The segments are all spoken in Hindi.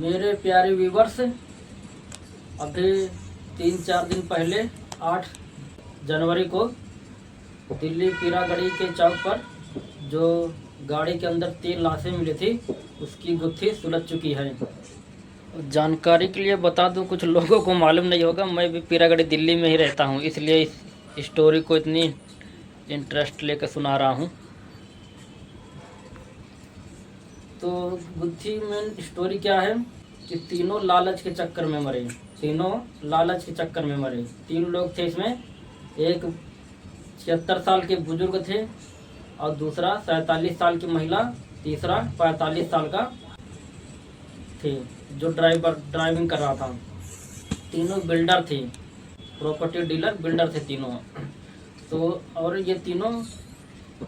मेरे प्यारे व्यूवर्स, अभी 3-4 दिन पहले 8 जनवरी को दिल्ली पीरागढ़ी के चौक पर जो गाड़ी के अंदर 3 लाशें मिली थी उसकी गुत्थी सुलझ चुकी है। जानकारी के लिए बता दूं, कुछ लोगों को मालूम नहीं होगा, मैं भी पीरागढ़ी दिल्ली में ही रहता हूं, इसलिए इस स्टोरी को इतनी इंटरेस्ट लेकर सुना रहा हूं। तो गुत्थी में स्टोरी क्या है कि तीनों लालच के चक्कर में मरे। तीनों लालच के चक्कर में मरे। 3 लोग थे इसमें। एक 76 साल के बुजुर्ग थे और दूसरा 47 साल की महिला, तीसरा 45 साल का थे जो ड्राइविंग कर रहा था। तीनों बिल्डर थे, प्रॉपर्टी डीलर बिल्डर थे तीनों। तो और ये तीनों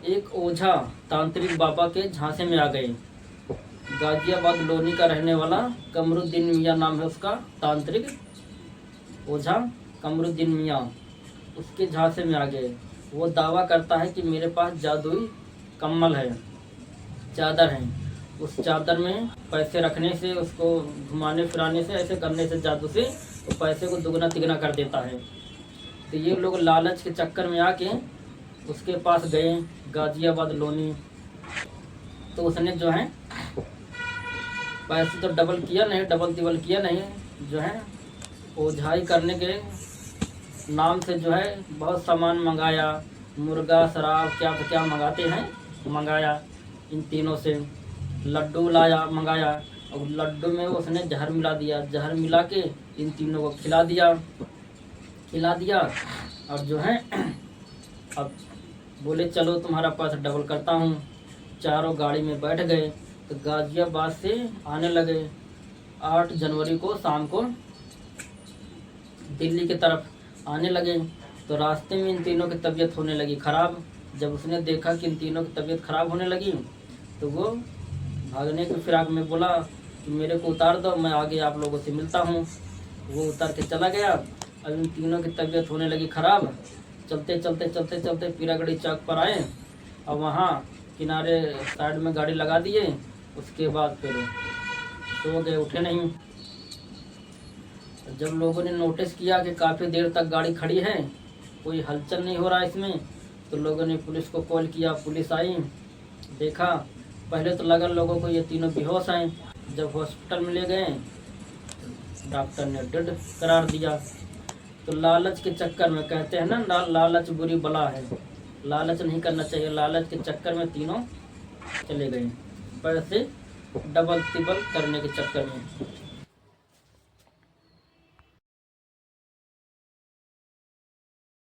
एक ओझा तांत्रिक बाबा के झांसे में आ गए। गाजियाबाद लोनी का रहने वाला कमरुद्दीन मियाँ नाम है उसका, तांत्रिक ओझा कमरुद्दीन मियाँ, उसके झांसे में आ गए। वो दावा करता है कि मेरे पास जादुई कम्बल है, चादर है। उस चादर में पैसे रखने से, उसको घुमाने फिराने से, ऐसे करने से, जादू से वो पैसे को दुगना तिगना कर देता है। तो ये लोग लालच के चक्कर में आके उसके पास गए, गाजियाबाद लोनी। तो उसने जो है पैसे तो डबल किया नहीं, डबल तिबल किया नहीं, जो है ओझाई करने के नाम से जो है बहुत सामान मंगाया, मुर्गा, शराब, क्या तो क्या मंगाते हैं, मंगाया। इन तीनों से लड्डू लाया, मंगाया, और लड्डू में उसने जहर मिला दिया। जहर मिला के इन तीनों को खिला दिया। और जो है अब बोले चलो तुम्हारा पैसा डबल करता हूँ। चारों गाड़ी में बैठ गए तो गाजियाबाद से आने लगे। 8 जनवरी को शाम को दिल्ली की तरफ आने लगे। तो रास्ते में इन तीनों की तबीयत होने लगी ख़राब। जब उसने देखा कि इन तीनों की तबीयत ख़राब होने लगी तो वो भागने की फिराक में बोला कि मेरे को उतार दो, मैं आगे आप लोगों से मिलता हूँ। वो उतर के चला गया। अब इन तीनों की तबीयत होने लगी ख़राब। चलते पीरागढ़ी चौक पर आए और वहाँ किनारे साइड में गाड़ी लगा दिए। उसके बाद फिर सो गए, उठे नहीं। जब लोगों ने नोटिस किया कि काफ़ी देर तक गाड़ी खड़ी है, कोई हलचल नहीं हो रहा इसमें, तो लोगों ने पुलिस को कॉल किया। पुलिस आई, देखा, पहले तो लगा लोगों को ये तीनों बेहोश हैं। जब हॉस्पिटल में ले गए डॉक्टर ने डेड करार दिया। तो लालच के चक्कर में, कहते हैं ना लालच बुरी बला है, लालच नहीं करना चाहिए। लालच के चक्कर में तीनों चले गए, पैसे डबल तिबल करने के चक्कर में।